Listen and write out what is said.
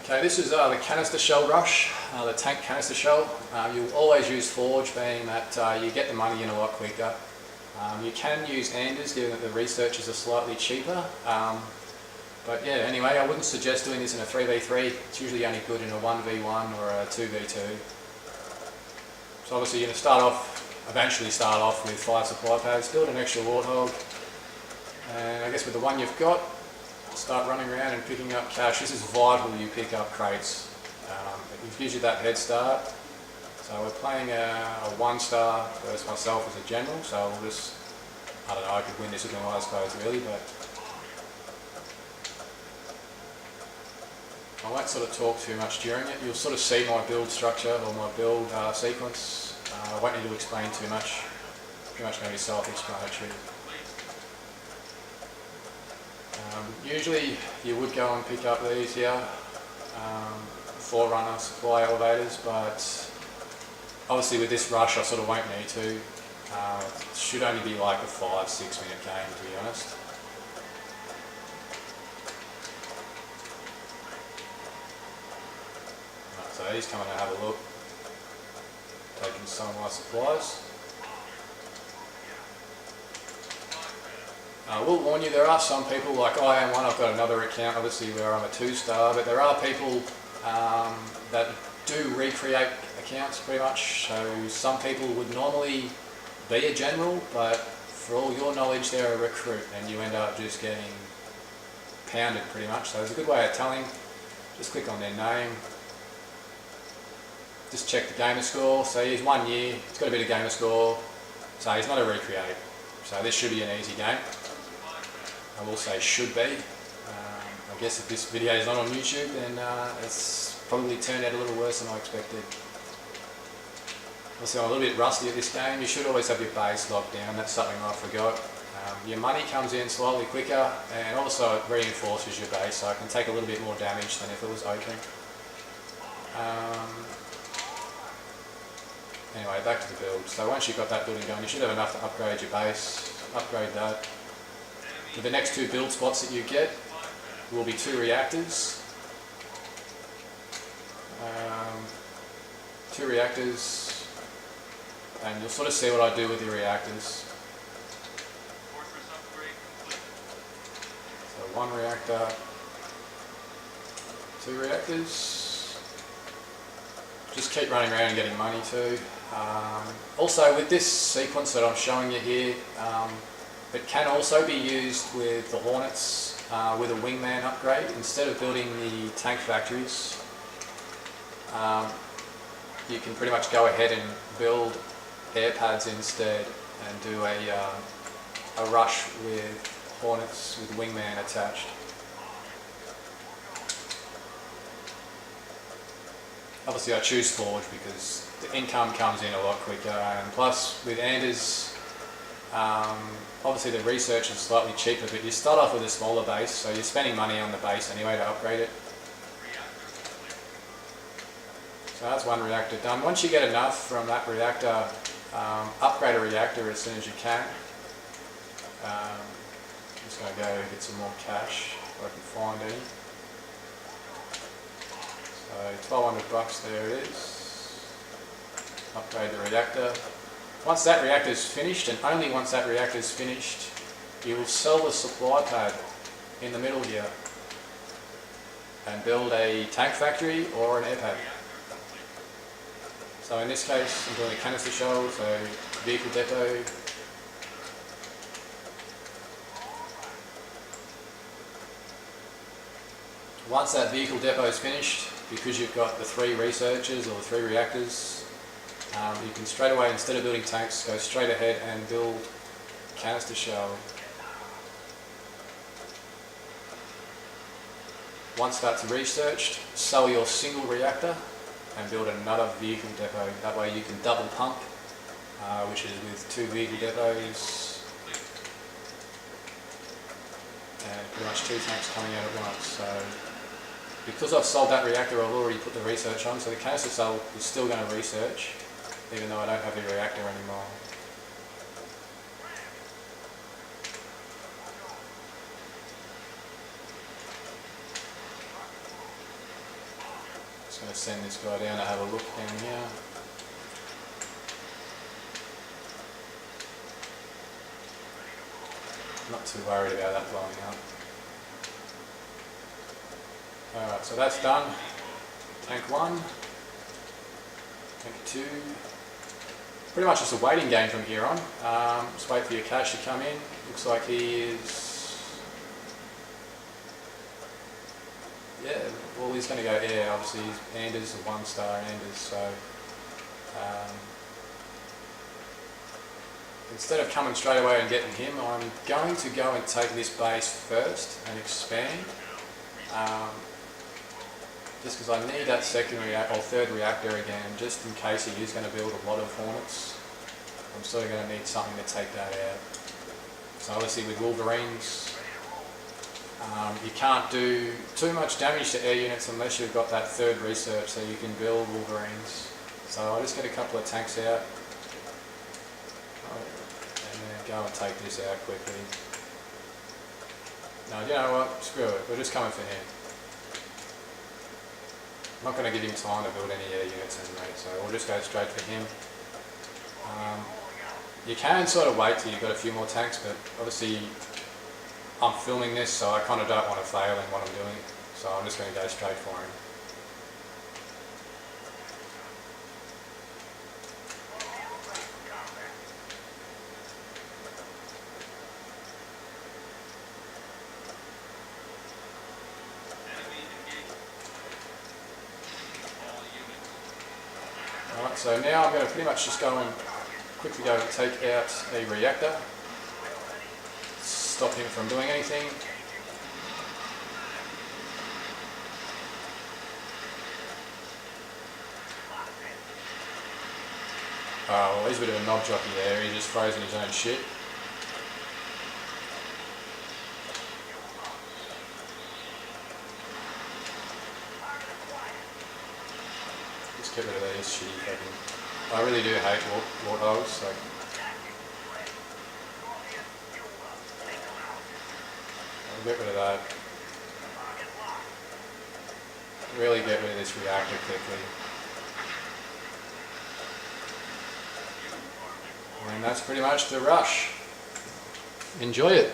Okay, this is the canister shell rush, the tank canister shell. You'll always use forge, being that you get the money in a lot quicker. You can use Anders, given that the researchers are slightly cheaper. But yeah, anyway, I wouldn't suggest doing this in a 3v3. It's usually only good in a 1v1 or a 2v2. So obviously you're going to eventually start off with 5 supply pads, build an extra warthog, and I guess with the one you've got, start running around and picking up cash. This is vital you pick up crates. It gives you that head start. So we're playing a 1-star versus myself as a general, so we'll just, I don't know, I could win this with my eyes closed really, but I won't sort of talk too much during it. You'll sort of see my build structure or my build sequence. I won't need to explain too much. Pretty much going to be self-explanatory. Usually you would go and pick up these here, Forerunner supply elevators, but obviously with this rush I sort of won't need to. It should only be like a 5-6 minute game, to be honest. Right, so he's coming to have a look, taking some of my supplies. I will warn you, there are some people, like I am one, I've got another account obviously where I'm a 2-star, but there are people that do recreate accounts pretty much. So some people would normally be a general, but for all your knowledge they're a recruit and you end up just getting pounded pretty much. So there's a good way of telling. Just click on their name, just check the gamer score. So he's 1 year, he's got a bit of gamer score, so he's not a recreate. So this should be an easy game. I will say should be. I guess if this video is not on YouTube, then it's probably turned out a little worse than I expected. Also, I'm a little bit rusty at this game. You should always have your base locked down. That's something I forgot. Your money comes in slightly quicker, and also it reinforces your base, so it can take a little bit more damage than if it was open. Anyway, back to the build. So once you've got that building going, you should have enough to upgrade your base. Upgrade that. The next 2 build spots that you get will be 2 reactors. 2 reactors, and you'll sort of see what I do with the reactors. So 1 reactor, 2 reactors. Just keep running around and getting money too. Also with this sequence that I'm showing you here, it can also be used with the Hornets with a wingman upgrade. Instead of building the tank factories, you can pretty much go ahead and build air pads instead and do a rush with Hornets with wingman attached. Obviously I choose Forge because the income comes in a lot quicker, and plus with Anders, obviously the research is slightly cheaper, but you start off with a smaller base, so you're spending money on the base anyway to upgrade it. So that's 1 reactor done. Once you get enough from that reactor, upgrade a reactor as soon as you can. I'm just going to go get some more cash if I can find any. So 1,200 bucks, there it is. Upgrade the reactor. Once that reactor is finished, and only once that reactor is finished, you will sell the supply pad in the middle here and build a tank factory or an air pad. So in this case, I'm doing a canister shell, so vehicle depot. Once that vehicle depot is finished, because you've got the 3 researchers or the 3 reactors, you can straight away, instead of building tanks, go straight ahead and build canister shell. Once that's researched, sell your single reactor and build another vehicle depot. That way you can double pump, which is with 2 vehicle depots and pretty much 2 tanks coming out at once. So because I've sold that reactor, I've already put the research on, so the canister cell is still going to research, even though I don't have the reactor anymore. going to send this guy down to have a look down here. Not too worried about that blowing up. Alright, so that's done. Tank 1, tank 2. Pretty much just a waiting game from here on. Just wait for your cash to come in. Looks like he is... Yeah, well he's going to go air, obviously. Anders, a 1-star Anders, so... instead of coming straight away and getting him, I'm going to go and take this base first and expand. Just because I need that second or third reactor again, just in case he is going to build a lot of Hornets. I'm still going to need something to take that out. So obviously with Wolverines, you can't do too much damage to air units unless you've got that third research so you can build Wolverines. So I'll just get a couple of tanks out and then go and take this out quickly. No, you know what? Screw it. We're just coming for him. I'm not going to give him time to build any air units anyway, so we'll just go straight for him. You can sort of wait till you've got a few more tanks, but obviously I'm filming this, so I kind of don't want to fail in what I'm doing, so I'm just going to go straight for him. Alright, so now I'm going to pretty much just go and quickly go and take out a reactor, stop him from doing anything. Oh, well, he's a bit of a knob jockey there, he's just frozen his own shit. Just get rid of these shitty fucking... I really do hate warthogs, like... I'll get rid of that. Really get rid of this reactor quickly. And that's pretty much the rush. Enjoy it.